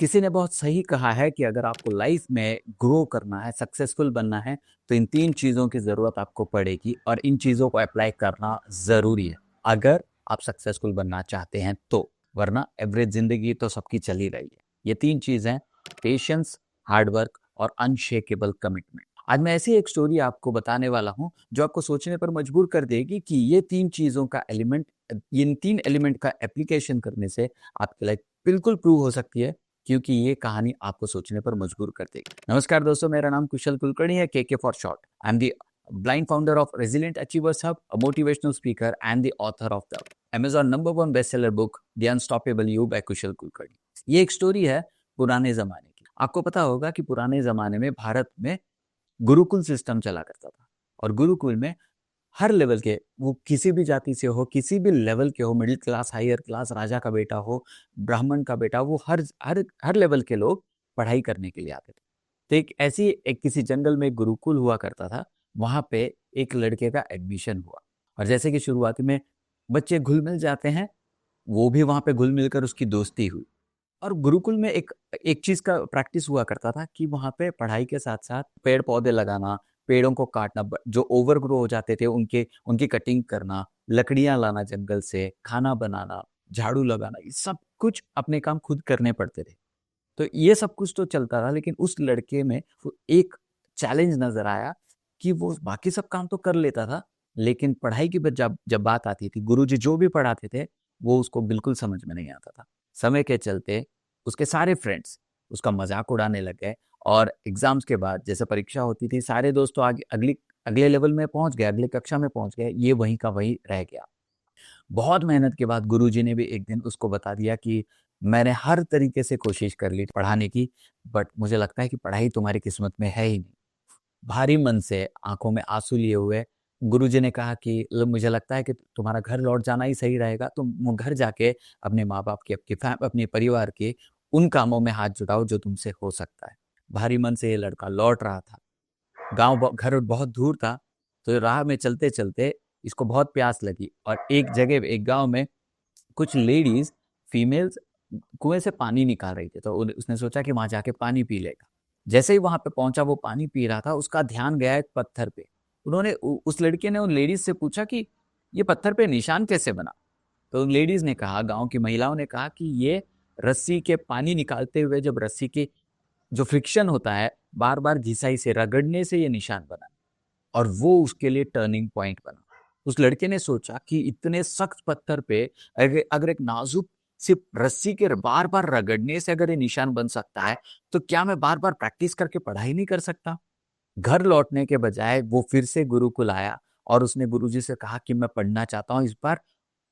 किसी ने बहुत सही कहा है कि अगर आपको लाइफ में ग्रो करना है, सक्सेसफुल बनना है, तो इन 3 चीज़ों की ज़रूरत आपको पड़ेगी और इन चीज़ों को अप्लाई करना ज़रूरी है, अगर आप सक्सेसफुल बनना चाहते हैं तो। वरना एवरेज ज़िंदगी तो सबकी चल ही रही है। ये 3 चीज़ हैं, पेशेंस, हार्ड वर्क और अनशेकेबल कमिटमेंट। आज मैं ऐसी एक स्टोरी आपको बताने वाला हूँ, जो आपको सोचने पर मजबूर कर देगी कि ये 3 चीज़ों का इन 3 एलिमेंट का एप्लीकेशन करने से आपकी लाइफ बिल्कुल प्रूव हो सकती है, क्योंकि ये कहानी आपको सोचने पर मजबूर कर देगी। नमस्कार दोस्तों, मेरा नाम कुशल कुलकर्णी है, KK for short. I am the blind founder of Resilient Achievers Hub, a motivational speaker and the author of the Amazon #1 bestseller book The Unstoppable You by कुशल कुलकर्णी। ये एक स्टोरी है पुराने जमाने की। आपको पता होगा कि पुराने जमाने में भारत में गुरुकुल सिस्टम चला करता था और गुरुकुल में हर लेवल के, वो किसी भी जाति से हो, किसी भी लेवल के हो, मिडिल क्लास, हायर क्लास, राजा का बेटा हो, ब्राह्मण का बेटा, वो हर हर हर लेवल के लोग पढ़ाई करने के लिए आते थे। तो एक किसी जंगल में एक गुरुकुल हुआ करता था। वहाँ पे एक लड़के का एडमिशन हुआ और जैसे कि शुरुआती में बच्चे घुल मिल जाते हैं, वो भी वहाँ पे घुल मिलकर उसकी दोस्ती हुई। और गुरुकुल में एक एक चीज़ का प्रैक्टिस हुआ करता था कि वहाँ पे पढ़ाई के साथ-साथ पेड़-पौधे लगाना, पेड़ों को काटना, जो ओवरग्रो हो जाते थे उनकी कटिंग करना, लकड़ियाँ लाना जंगल से, खाना बनाना, झाड़ू लगाना, ये सब कुछ अपने काम खुद करने पड़ते थे। तो ये सब कुछ तो चलता रहा, लेकिन उस लड़के में वो एक चैलेंज नज़र आया कि वो बाकी सब काम तो कर लेता था, लेकिन पढ़ाई की जब जब बात आती थी, गुरुजी जो भी पढ़ाते थे, वो उसको बिल्कुल समझ में नहीं आता था। समय के चलते उसके सारे फ्रेंड्स उसका मज़ाक उड़ाने लग गए और एग्ज़ाम्स के बाद जैसे परीक्षा होती थी, सारे दोस्त तो आगे अगले लेवल में पहुँच गए, अगली कक्षा में पहुँच गए, ये वहीं का वहीं रह गया। बहुत मेहनत के बाद गुरुजी ने भी एक दिन उसको बता दिया कि मैंने हर तरीके से कोशिश कर ली पढ़ाने की, बट मुझे लगता है कि पढ़ाई तुम्हारी किस्मत में है ही नहीं। भारी मन से आँखों में आँसू लिए हुए गुरुजी ने कहा कि मुझे लगता है कि तुम्हारा घर लौट जाना ही सही रहेगा। तुम वो घर जाके अपने माँ-बाप की, अपने परिवार के उन कामों में हाथ जुटाओ जो तुमसे हो सकता है। भारी मन से ये लड़का लौट रहा था। घर बहुत दूर था, तो राह में चलते-चलते इसको बहुत प्यास लगी और एक गाँव में कुछ लेडीज़, फीमेल्स कुएँ से पानी निकाल रही थी, तो उसने सोचा कि वहाँ जाके पानी पी लेगा। जैसे ही वहाँ पे पहुँचा, वो पानी पी रहा था, उसका ध्यान गया एक पत्थर पे। उस लड़के ने उन लेडीज़ से पूछा कि ये पत्थर पे निशान कैसे बना? तो उन लेडीज़ ने कहा, गाँव की महिलाओं ने कहा कि ये रस्सी के पानी निकालते हुए जब रस्सी की जो फ्रिक्शन होता है, बार-बार घिसाई से रगड़ने से ये निशान बना और वो उसके लिए टर्निंग पॉइंट बना। उस लड़के ने सोचा कि इतने सख्त पत्थर पे अगर एक नाजुक सी रस्सी के बार-बार रगड़ने से अगर ये निशान बन सकता है, तो क्या मैं बार-बार प्रैक्टिस करके पढ़ाई नहीं कर सकता? घर लौटने के बजाय वो फिर से गुरुकुल आया और उसने गुरुजी से कहा कि मैं पढ़ना चाहता हूँ, इस बार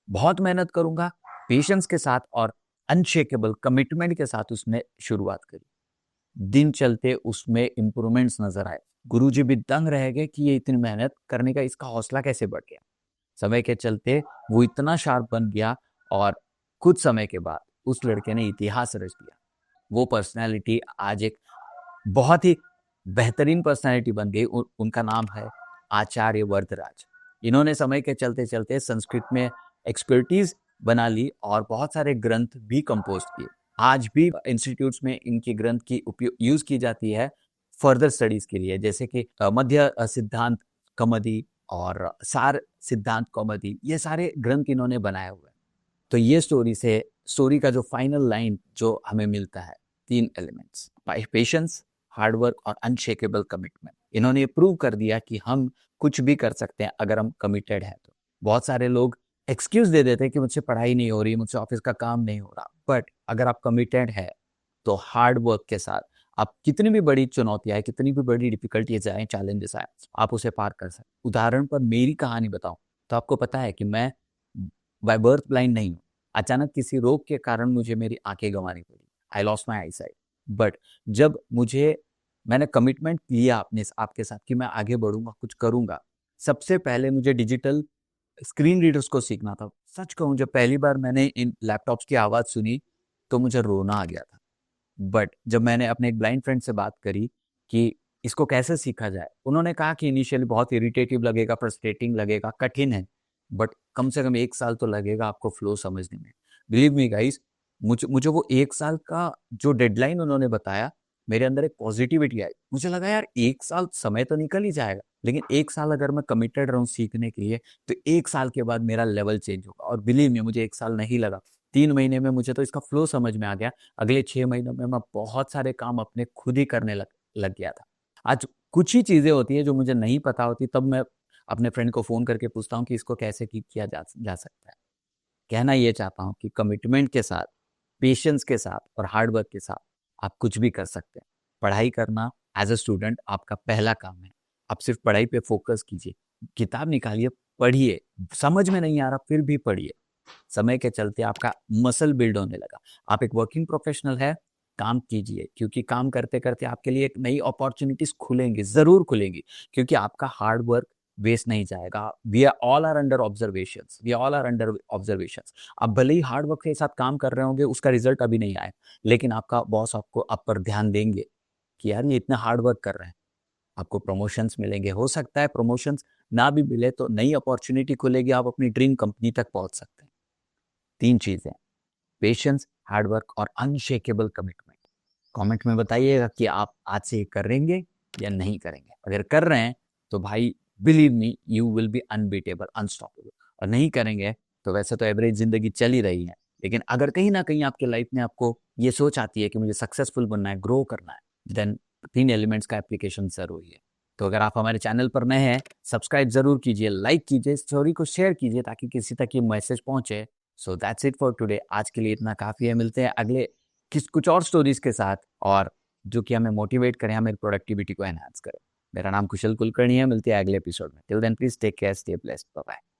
बहुत मेहनत करूँगा, पेशेंस के साथ और अनशेकेबल कमिटमेंट के साथ उसने शुरुआत करी। दिन चलते उसमें इम्प्रूवमेंट्स नज़र आए। गुरुजी भी दंग रह गए कि ये इतनी मेहनत करने का इसका हौसला कैसे बढ़ गया। समय के चलते वो इतना शार्प बन गया और कुछ समय के बाद उस लड़के ने इतिहास रच दिया। वो पर्सनैलिटी आज एक बहुत ही बेहतरीन पर्सनैलिटी बन गई। उनका नाम है आचार्य वरदराज। इन्होंने समय के चलते-चलते संस्कृत में एक्सपर्टीज़ बना ली और बहुत सारे ग्रंथ भी कंपोज़ किए। आज भी इंस्टीट्यूट्स में इनके ग्रंथ की यूज़ की जाती है फर्दर स्टडीज़ के लिए, जैसे कि मध्य सिद्धांत कौमुदी और सार सिद्धांत कौमुदी, ये सारे ग्रंथ इन्होंने बनाए हुए हैं। तो ये स्टोरी का जो फाइनल लाइन जो हमें मिलता है, 3 एलिमेंट्स, पेशेंस, हार्ड वर्क और अनशेकेबल कमिटमेंट। इन्होंने ये प्रूव कर दिया कि हम कुछ भी कर सकते हैं अगर हम कमिटेड हैं तो। बहुत सारे लोग एक्सक्यूज़ दे देते हैं कि मुझसे पढ़ाई नहीं हो रही, मुझसे ऑफ़िस का काम नहीं हो रहा। बट अगर आप कमिटेड हैं, तो हार्ड वर्क के साथ आप कितनी भी बड़ी चुनौतियाँ आए, कितनी भी बड़ी डिफ़िकल्टीज़ आएँ, चैलेंजेस आएँ, आप उसे पार कर सकते हैं। उदाहरण पर मेरी कहानी बताऊँ, तो आपको पता है कि मैं बाय बर्थ ब्लाइंड नहीं हूँ। अचानक किसी रोग के कारण मुझे मेरी आँखें गँवानी पड़ी। I lost my eyesight. But जब मैंने कमिटमेंट लिया आपके साथ कि मैं आगे बढ़ूँगा, कुछ करूँगा। सबसे पहले मुझे डिजिटल स्क्रीन रीडर्स को सीखना था। सच कहूँ, जब पहली बार मैंने इन लैपटॉप्स की आवाज़ सुनी, तो मुझे रोना आ गया था। बट जब मैंने अपने एक ब्लाइंड फ्रेंड से बात करी कि इसको कैसे सीखा जाए, उन्होंने कहा कि इनिशियली बहुत इरिटेटिव लगेगा, फ्रस्ट्रेटिंग लगेगा, कठिन है, बट कम से कम 1 साल तो लगेगा आपको फ्लो समझने में। बिलीव मी गाइस, मुझे मुझे वो 1 साल का जो डेडलाइन उन्होंने बताया, मेरे अंदर एक पॉजिटिविटी आई। मुझे लगा यार 1 साल समय तो निकल ही जाएगा, लेकिन 1 साल अगर मैं कमिटेड रहूं सीखने के लिए, तो 1 साल के बाद मेरा लेवल चेंज होगा। और बिलीव मी, मुझे 1 साल नहीं लगा, 3 महीने में मुझे तो इसका फ्लो समझ में आ गया। अगले 6 महीनों में मैं बहुत सारे काम अपने खुद ही करने लग गया था। आज कुछ ही चीजें होती है जो मुझे नहीं पता होती, तब मैं अपने फ्रेंड को फोन करके पूछता हूँ कि इसको कैसे किया जा सकता है। कहना ये चाहता हूँ कि कमिटमेंट के साथ, पेशेंस के साथ और हार्ड वर्क के साथ आप कुछ भी कर सकते हैं। पढ़ाई करना एज अ स्टूडेंट आपका पहला काम है। आप सिर्फ पढ़ाई पे फोकस कीजिए, किताब निकालिए, पढ़िए। समझ में नहीं आ रहा फिर भी पढ़िए। समय के चलते आपका मसल बिल्ड होने लगा। आप एक वर्किंग प्रोफेशनल है, काम कीजिए, क्योंकि काम करते करते आपके लिए एक नई अपॉर्चुनिटीज खुलेंगी, जरूर खुलेंगी, क्योंकि आपका हार्ड वर्क वेस्ट नहीं जाएगा। We are all are under observations, we all are under observations. आप भले ही हार्ड वर्क के साथ काम कर रहे होंगे, उसका रिजल्ट अभी नहीं आए, लेकिन आपका बॉस आपको आप पर ध्यान देंगे कि यार ये इतना हार्ड वर्क कर रहे हैं। आपको प्रमोशंस मिलेंगे, हो सकता है प्रमोशंस ना भी मिले तो नई अपॉर्चुनिटी खुलेगी, आप अपनी ड्रीम कंपनी तक पहुंच सकते हैं। 3 चीजें, पेशेंस, हार्ड वर्क और अनशेकेबल कमिटमेंट। कमेंट में बताइएगा कि आप आज से ये करेंगे या नहीं करेंगे। अगर कर रहे हैं तो भाई believe me, you will be unbeatable, unstoppable. और नहीं करेंगे तो वैसे तो एवरेज जिंदगी चल ही रही है, लेकिन अगर कहीं ना कहीं आपके लाइफ में आपको ये सोच आती है कि मुझे सक्सेसफुल बनना है, ग्रो करना है, देन 3 एलिमेंट्स का एप्लीकेशन जरूरी है। तो अगर आप हमारे चैनल पर नए हैं, सब्सक्राइब जरूर कीजिए, लाइक कीजिए, स्टोरी को शेयर कीजिए ताकि किसी तक ये मैसेज पहुंचे। So that's it for today. आज के लिए इतना काफी है। मिलते हैं अगले कुछ और स्टोरीज के साथ, और जो कि हमें मोटिवेट करें, हमें प्रोडक्टिविटी को एनहांस करें। मेरा नाम कुशल कुलकर्णी है। मिलते हैं अगले एपिसोड में। Till then please take care, stay blessed, bye bye.